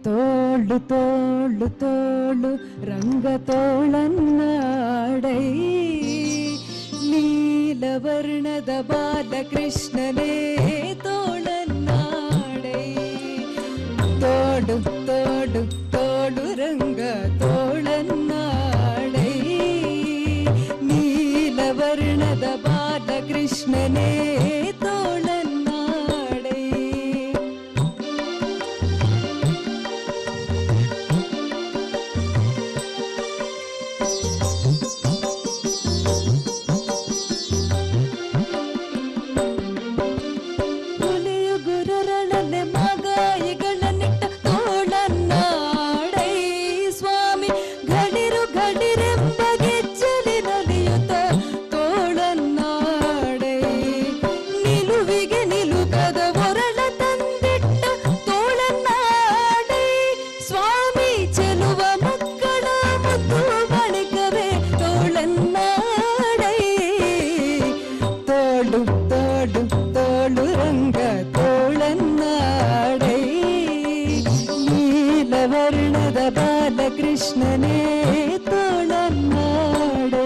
ತೋಳು ತೋಳು ತೋಳು ರಂಗ ತೋಳನ್ನಾಡೈ ನೀಲವರ್ಣದ ಬಾಲಕೃಷ್ಣನೇ ತೋಳನ್ನಾಡೈ ತೋಡು ತೋಡು ತೋಳು ರಂಗ ತೋಳನ್ನಾಡೈ ನೀಲವರ್ಣದ ಬಾಲಕೃಷ್ಣನೇ ತೋಳನ್ನಾಡೈ ಬಾಲಕೃಷ್ಣನೇ ತೋಳನ್ನಾಡೈ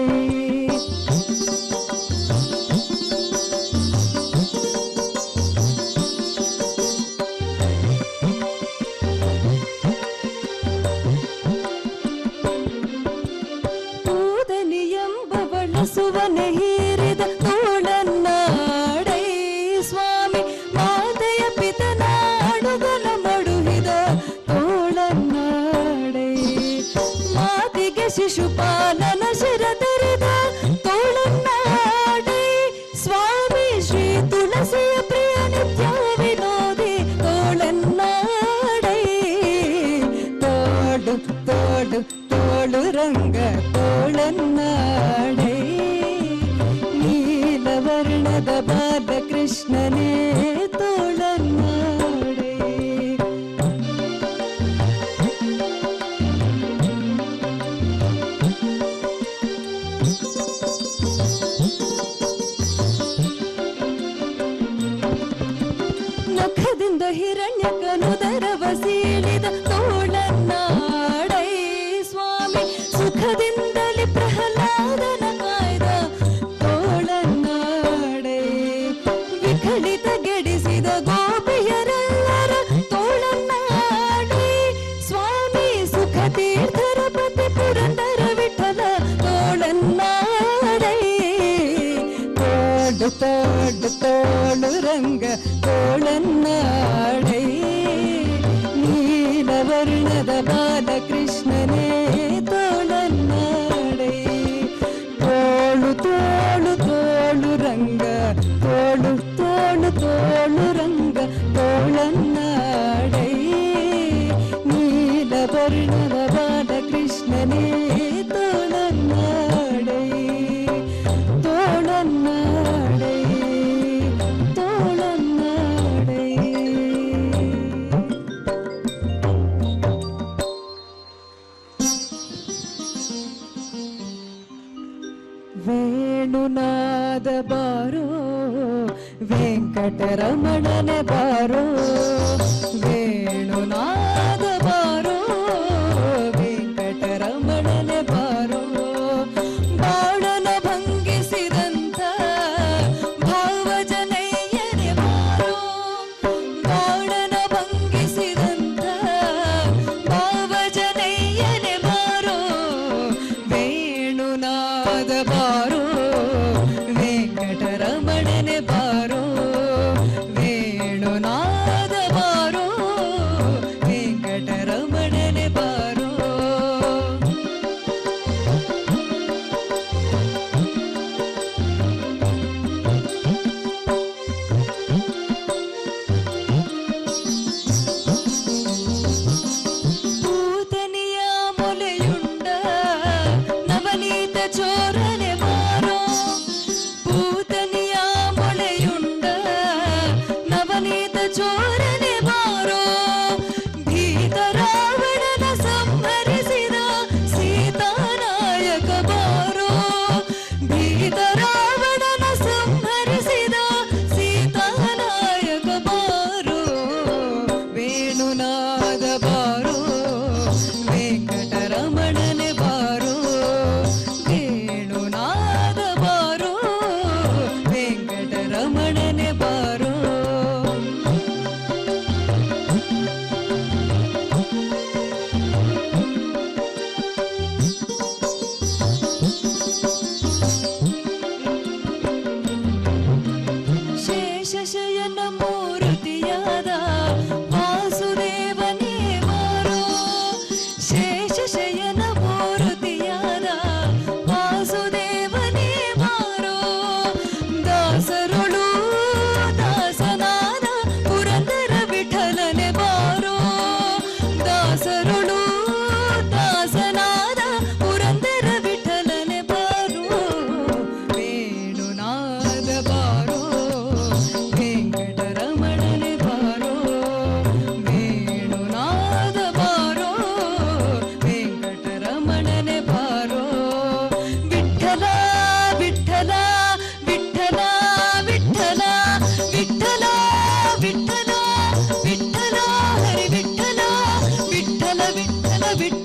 ಪೂದನಿ ಎಂಬವಳ ಸುವನೆ ಹೀರಿದ ತೋಳನ್ನಾಡೈ ಸ್ವಾಮಿ ಮಾತೆಯ ಪಿತನಾಡುಗಲ ಮಡುಹಿದ ಶಿಶುಪಾಲನ ಶಿರ ತೆರೆದ ತೋಳನ್ನಾಡೈ ಸ್ವಾಮಿ ಶ್ರೀ ತುಳಸಿಯ ಪ್ರಿಯ ನಿತ್ಯ ವಿನೋದಿ ತೋಳನ್ನಾಡೈ ತೋಡು ತೋಡು ತೋಳು ರಂಗ ತೋಳನ್ನಾಡೈ ನೀಲವರ್ಣದ ಬಾಲಕೃಷ್ಣನೇ ತೋಳನ್ನಾಡೈ ನಖದಿಂದ ಹಿರಣ್ಯಕನುದರವ ಸೀಳಿದ ತೋಳನ್ನಾಡೈ ಸ್ವಾಮಿ ಸುಖದಿಂದಲೇ ಪ್ರಹ್ಲಾದನ ಕಾಯ್ದ ತೋಳನ್ನಾಡೈ ವಿಖಲಿತ ಗೆಡಿಸಿದ ಗೋಪಿಯರೆಲ್ಲರ ತೋಳನ್ನಾಡೈ ಸ್ವಾಮಿ ಸುಖ ತೀರ್ಥರ ಪತಿ ಪುರಂದರ ವಿಠಲ ತೋಳನ್ನಾಡೈ ತೋಡು ತೋಡು ತೋಳು ರಂಗ ತೋಳನ್ನಾಡೈ ನೀಲವರ್ಣದ ಬಾಲಕೃಷ್ಣನೇ ತೋಳನ್ನಾಡೈ ತೋಳು ತೋಳು ತೋಳು ರಂಗ ತೋಳು ತೋಳು ತೋಳು ರಂಗ ತೋಳನ್ನಾಡೈ ನೀಲವರ್ಣದ ಬಾಲಕೃಷ್ಣನೇ ತೋಳನ್ನಾಡೈ ತೋಳನ್ನಾಡೈ ವೇಣುನಾದ ಬಾರೋ ವೆಂಕಟರಮಣನೆ ಬಾರೋ ವೇಣುನಾದ ಬಾರೋ ವೆಂಕಟರಮಣನೆ ಬಾರೋ ಬಾಣನ ಭಂಗಿಸಿದಂಥ ಭಾವಜನಯ್ಯನೆ ಬಾರೋ ಬಾಣನ ಭಂಗಿಸಿದಂಥ ಭಾವಜನಯ್ಯನೆ ಬಾರೋ ವೇಣುನಾದ ಬಾರೋ ವೆಂಕಟರಮಣನೆ ಬಾರೋ ವೇಣುನಾದ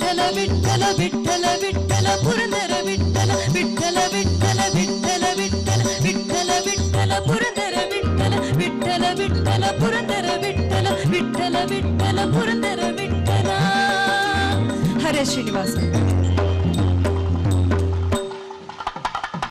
ವಿಠಲ ವಿಠಲ ವಿಠಲ ವಿಠಲ ಪುರಂದರ ವಿಠಲ ವಿಠಲ ವಿಠಲ ವಿಠಲ ವಿಠಲ ವಿಠಲ ವಿಠಲ ಪುರಂದರ ವಿಠಲ ವಿಠಲ ವಿಠಲ ಪುರಂದರ ವಿಠಲ ವಿಠಲ ವಿಠಲ ಪುರಂದರ ವಿಠಲ. ಹರೇ ಶ್ರೀನಿವಾಸ.